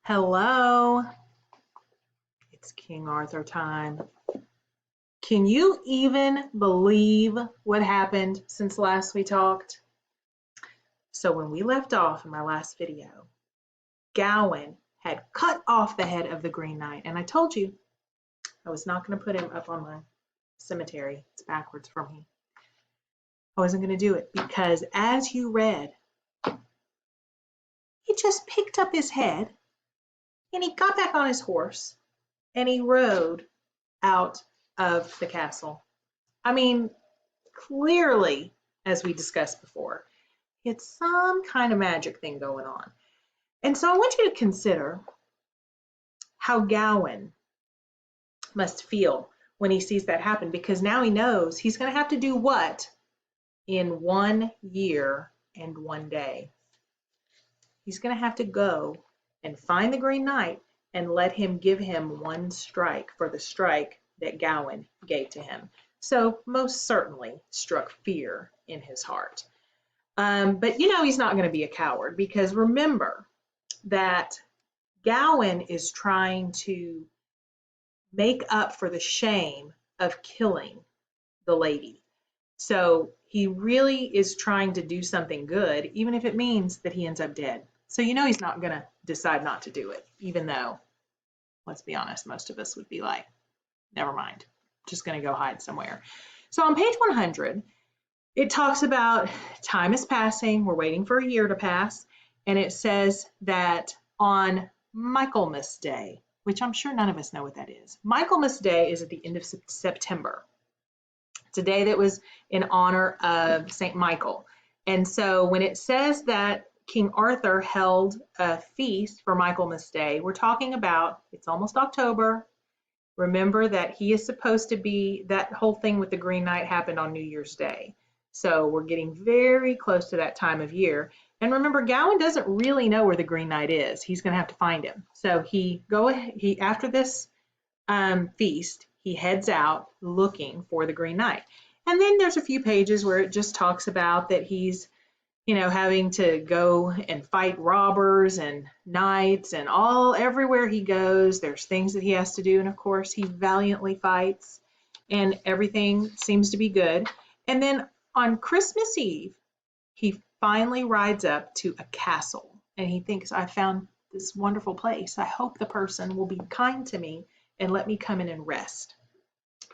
Hello, it's King Arthur time. Can you even believe what happened since last we talked? So when we left off in my last video, Gawain had cut off the head of the Green Knight, and I told you I was not going to put him up on my cemetery. It's backwards from me. I wasn't going to do it because as you read, he just picked up his head and he got back on his horse and he rode out of the castle. I mean, clearly, as we discussed before, it's some kind of magic thing going on. And so I want you to consider how Gawain must feel when he sees that happen, because now he knows he's going to have to do what in 1 year and 1 day. He's going to have to go and find the Green Knight and let him give him one strike for the strike that Gawain gave to him. So most certainly struck fear in his heart. But you know he's not going to be a coward, because remember that Gawain is trying to make up for the shame of killing the lady. So he really is trying to do something good, even if it means that he ends up dead. So you know he's not going to decide not to do it, even though, let's be honest, most of us would be like, never mind, just going to go hide somewhere. So on page 100, it talks about time is passing, we're waiting for a year to pass, and it says that on Michaelmas Day, which I'm sure none of us know what that is. Michaelmas Day is at the end of September. It's a day that was in honor of St. Michael. And so when it says that King Arthur held a feast for Michaelmas Day, we're talking about, it's almost October. Remember that he is supposed to be, that whole thing with the Green Knight happened on New Year's Day. So we're getting very close to that time of year. And remember, Gawain doesn't really know where the Green Knight is. He's going to have to find him. So after this feast, he heads out looking for the Green Knight. And then there's a few pages where it just talks about that he's, having to go and fight robbers and knights, and everywhere he goes, there's things that he has to do. And of course, he valiantly fights and everything seems to be good. And then on Christmas Eve, he finally rides up to a castle and he thinks, I found this wonderful place. I hope the person will be kind to me and let me come in and rest.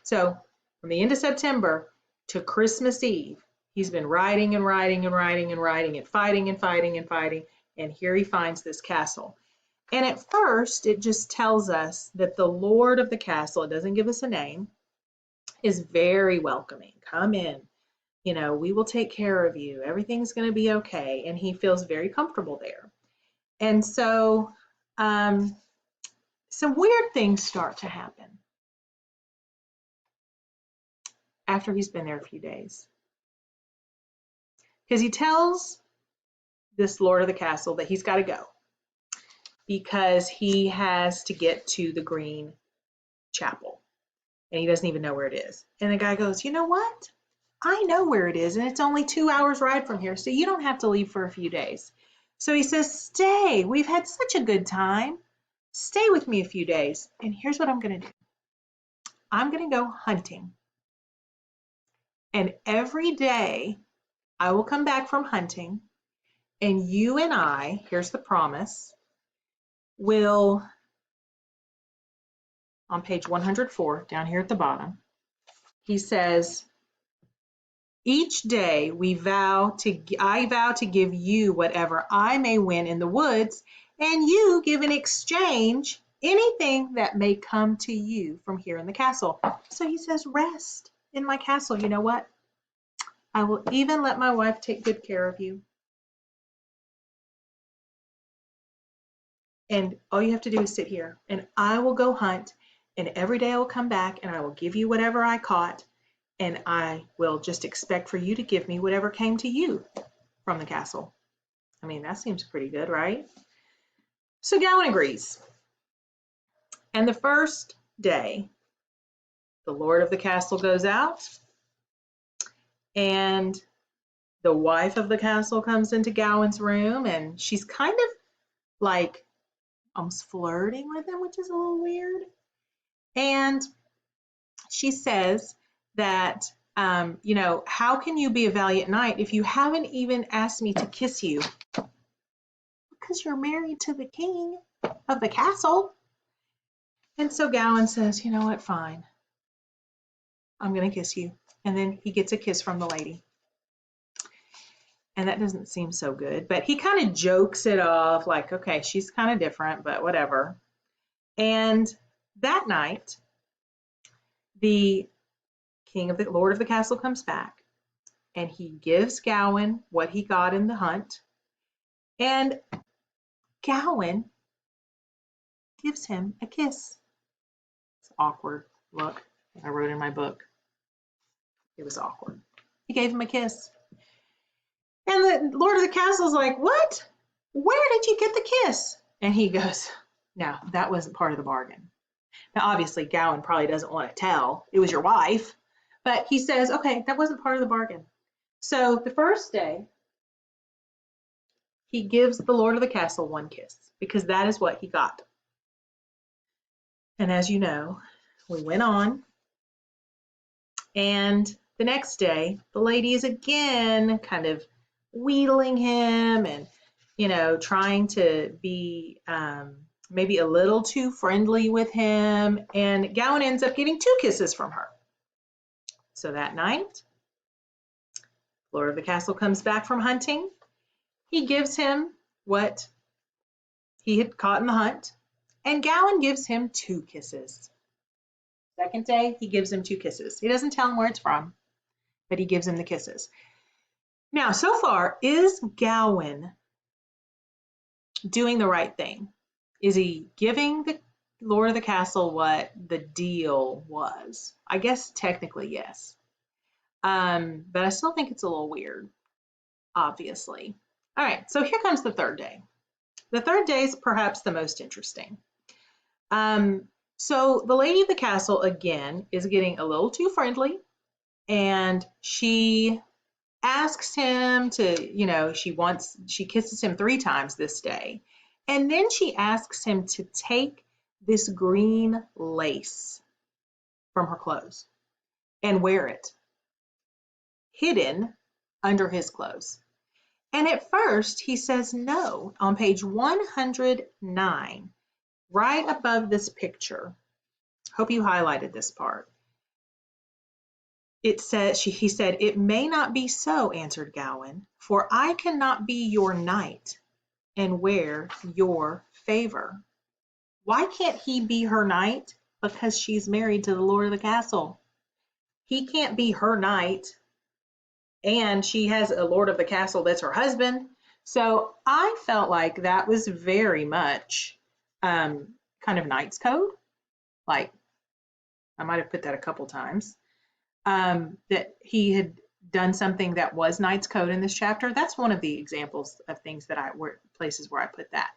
So from the end of September to Christmas Eve, he's been riding and riding and riding and riding and fighting and fighting and fighting. And here he finds this castle. And at first, it just tells us that the Lord of the castle, it doesn't give us a name, is very welcoming. Come in. We will take care of you. Everything's going to be okay. And he feels very comfortable there. And so some weird things start to happen after he's been there a few days. Because he tells this Lord of the castle that he's got to go because he has to get to the Green Chapel and he doesn't even know where it is. And the guy goes, you know what? I know where it is, and it's only 2 hours ride from here, so you don't have to leave for a few days. So he says, stay. We've had such a good time. Stay with me a few days. And here's what I'm going to do. I'm going to go hunting. And every day I will come back from hunting, and you and I, here's the promise, will, on page 104, down here at the bottom, he says, each day I vow to give you whatever I may win in the woods, and you give in exchange anything that may come to you from here in the castle. So he says, rest in my castle. You know what? I will even let my wife take good care of you. And all you have to do is sit here, and I will go hunt, and every day I will come back, and I will give you whatever I caught, and I will just expect for you to give me whatever came to you from the castle. I mean, that seems pretty good, right? So Gawain agrees. And the first day, the Lord of the castle goes out, and the wife of the castle comes into Gawain's room, and she's kind of like almost flirting with him, which is a little weird. And she says that, how can you be a valiant knight if you haven't even asked me to kiss you? Because you're married to the king of the castle. And so Gawain says, you know what, fine. I'm going to kiss you. And then he gets a kiss from the lady. And that doesn't seem so good. But he kind of jokes it off like, okay, she's kind of different, but whatever. And that night, the Lord of the castle comes back. And he gives Gawain what he got in the hunt. And Gawain gives him a kiss. It's awkward. Look, I wrote in my book. It was awkward. He gave him a kiss. And the Lord of the Castle's like, what? Where did you get the kiss? And he goes, no, that wasn't part of the bargain. Now, obviously, Gawain probably doesn't want to tell. It was your wife. But he says, okay, that wasn't part of the bargain. So the first day, he gives the Lord of the Castle one kiss because that is what he got. And as you know, we went on. And the next day, the lady is again kind of wheedling him and, trying to be maybe a little too friendly with him. And Gawain ends up getting 2 kisses from her. So that night, Lord of the Castle comes back from hunting. He gives him what he had caught in the hunt. And Gawain gives him 2 kisses. Second day, he gives him 2 kisses. He doesn't tell him where it's from, but he gives him the kisses. Now, so far, is Gawain doing the right thing? Is he giving the Lord of the Castle what the deal was? I guess technically yes. But I still think it's a little weird, obviously. All right, so here comes the third day. The third day is perhaps the most interesting. So the lady of the castle, again, is getting a little too friendly, and she asks him to, she kisses him 3 times this day. And then she asks him to take this green lace from her clothes and wear it hidden under his clothes. And at first he says no. On page 109, right above this picture, hope you highlighted this part. It says, he said, "It may not be so," answered Gawain, "for I cannot be your knight and wear your favor." Why can't he be her knight? Because she's married to the Lord of the Castle. He can't be her knight, and she has a Lord of the Castle that's her husband. So I felt like that was very much kind of Knight's Code. Like, I might have put that a couple times. That he had done something that was Knight's Code in this chapter. That's one of the examples of things that places where I put that.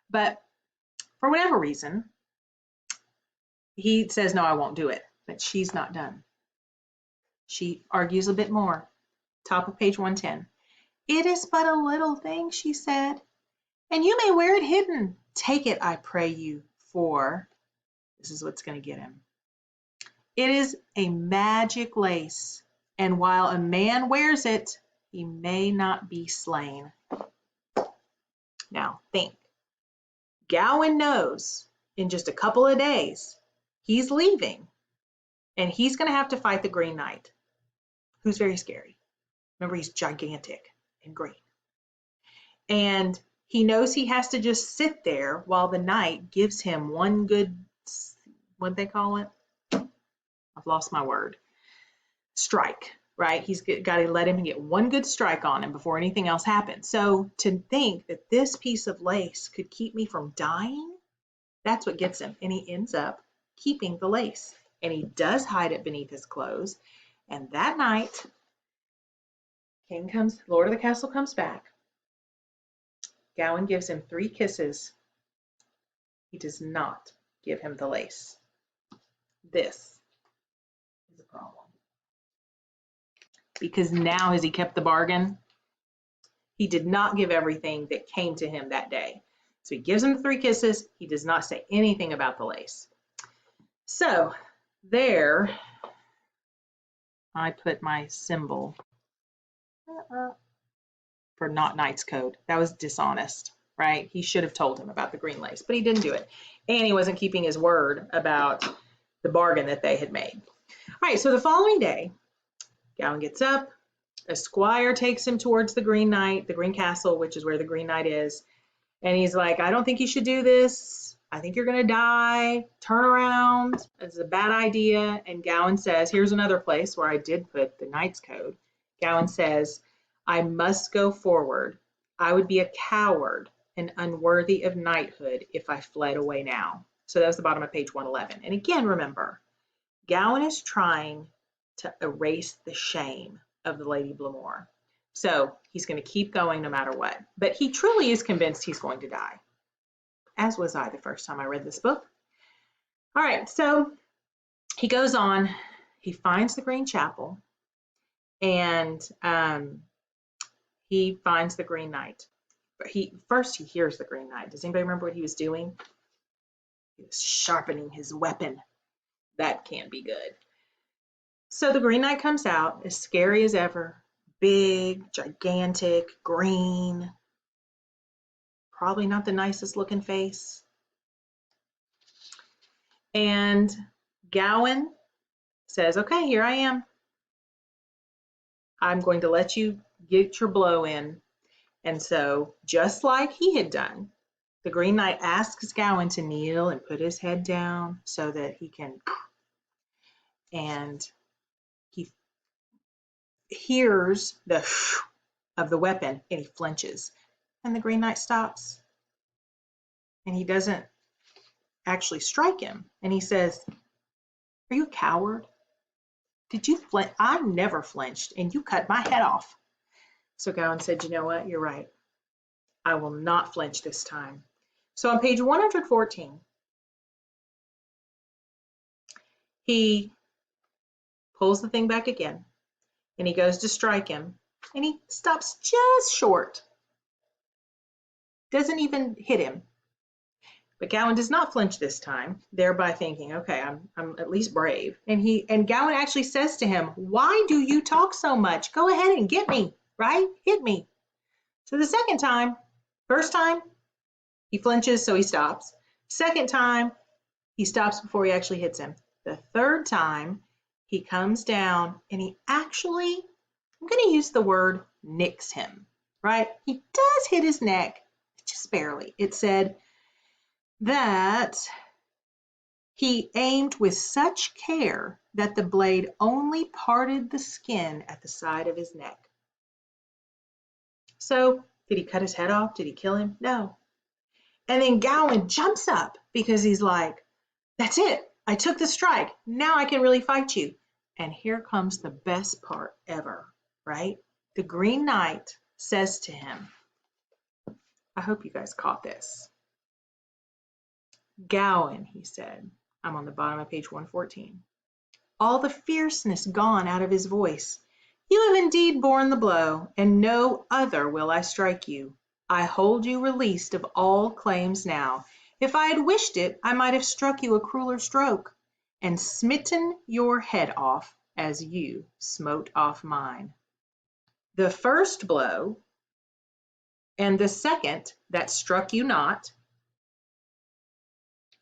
But for whatever reason, he says, no, I won't do it. But she's not done. She argues a bit more. Top of page 110. "It is but a little thing," she said, "and you may wear it hidden. Take it, I pray you, for," this is what's going to get him, "it is a magic lace, and while a man wears it, he may not be slain." Now think. Gawain knows in just a couple of days he's leaving, and he's going to have to fight the Green Knight, who's very scary. Remember, he's gigantic and green. And he knows he has to just sit there while the knight gives him one good, what they call it? I've lost my word. Strike, right? He's got to let him get one good strike on him before anything else happens. So to think that this piece of lace could keep me from dying, that's what gets him. And he ends up keeping the lace. And he does hide it beneath his clothes. And that night, Lord of the Castle comes back. Gawain gives him 3 kisses. He does not give him the lace. This is a problem. Because now has he kept the bargain? He did not give everything that came to him that day. So he gives him the 3 kisses. He does not say anything about the lace. So there, I put my symbol for not knight's code. That was dishonest, right? He should have told him about the green lace, but he didn't do it. And he wasn't keeping his word about the bargain that they had made. All right, so the following day, Gawain gets up. A squire takes him towards the Green Knight, the Green Castle, which is where the Green Knight is. And he's like, I don't think you should do this. I think you're going to die. Turn around. This is a bad idea. And Gawain says, here's another place where I did put the knight's code. Gawain says, I must go forward. I would be a coward and unworthy of knighthood if I fled away now. So that's the bottom of page 111. And again, remember, Gawain is trying to erase the shame of the Lady Blamore. So he's going to keep going no matter what. But he truly is convinced he's going to die, as was I the first time I read this book. All right, so he goes on. He finds the Green Chapel, and he finds the Green Knight. But first he hears the Green Knight. Does anybody remember what he was doing? He was sharpening his weapon. That can't be good. So the Green Knight comes out, as scary as ever. Big, gigantic, green. Probably not the nicest looking face. And Gawain says, okay, here I am. I'm going to let you get your blow in. And so, just like he had done, the Green Knight asks Gawain to kneel and put his head down so that he can, and he hears the of the weapon and he flinches. And the Green Knight stops. And he doesn't actually strike him. And he says, are you a coward? Did you flinch? I never flinched, and you cut my head off. So Gawain said, you know what? You're right. I will not flinch this time. So on page 114, he pulls the thing back again, and he goes to strike him, and he stops just short. Doesn't even hit him. But Gawain does not flinch this time, thereby thinking, okay, I'm at least brave. And Gawain actually says to him, why do you talk so much? Go ahead and get me, right? Hit me. So the second time, first time, he flinches, so he stops. Second time, he stops before he actually hits him. The third time, he comes down and he actually, I'm going to use the word nicks him, right? He does hit his neck, just barely. It said that he aimed with such care that the blade only parted the skin at the side of his neck. So, did he cut his head off? Did he kill him? No. And then Gawain jumps up because he's like, that's it. I took the strike. Now I can really fight you. And here comes the best part ever, right? The Green Knight says to him, I hope you guys caught this. Gawain, he said, I'm on the bottom of page 114. All the fierceness gone out of his voice. You have indeed borne the blow, and no other will I strike you. I hold you released of all claims now. If I had wished it, I might have struck you a crueler stroke, and smitten your head off as you smote off mine. The first blow and the second that struck you not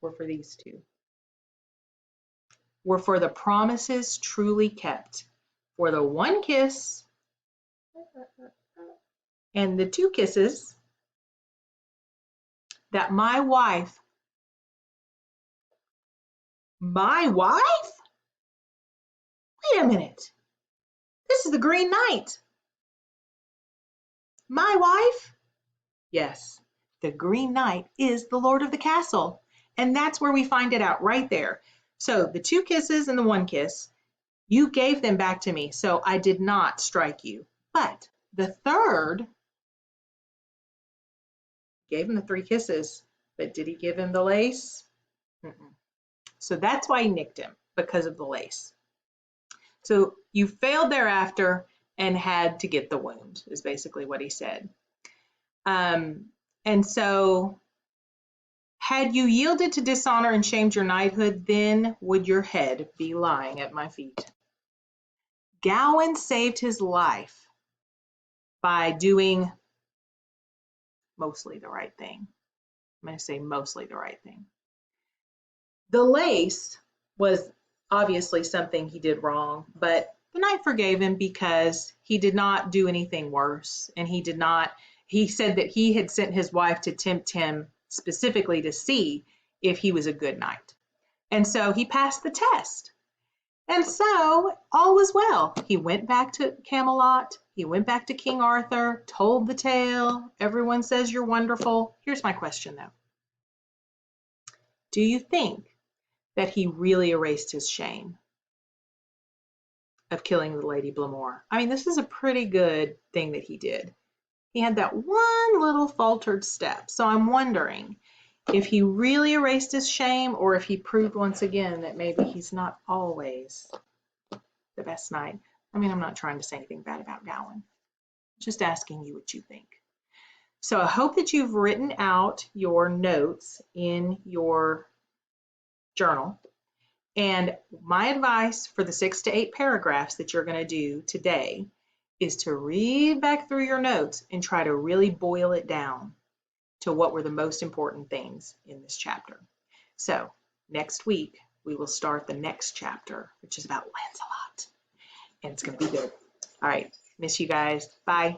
were for these two. Were for the promises truly kept, for the one kiss and the 2 kisses that my wife, wait a minute, this is the Green Knight. My wife? Yes, the Green Knight is the Lord of the castle. And that's where we find it out, right there. So the 2 kisses and the 1 kiss, you gave them back to me, so I did not strike you. But the third, gave him the 3 kisses, but did he give him the lace? So that's why he nicked him, because of the lace. So you failed thereafter and had to get the wound, is basically what he said. And so Had you yielded to dishonor and shamed your knighthood, then would your head be lying at my feet. Gawain saved his life by doing mostly the right thing. I'm going to say mostly the right thing. The lace was obviously something he did wrong, but the knight forgave him because he did not do anything worse. And he said that he had sent his wife to tempt him specifically to see if he was a good knight. And so he passed the test. And so all was well. He went back to Camelot. He went back to King Arthur, told the tale. Everyone says you're wonderful. Here's my question though. Do you think that he really erased his shame of killing the Lady Blamore? I mean, this is a pretty good thing that he did. He had that one little faltered step. So I'm wondering if he really erased his shame or if he proved once again that maybe he's not always the best knight. I mean, I'm not trying to say anything bad about Gawain. Just asking you what you think. So I hope that you've written out your notes in your journal. And my advice for the 6 to 8 paragraphs that you're going to do today is to read back through your notes and try to really boil it down to what were the most important things in this chapter. So next week, we will start the next chapter, which is about Lancelot. And it's going to be good. All right. Miss you guys. Bye.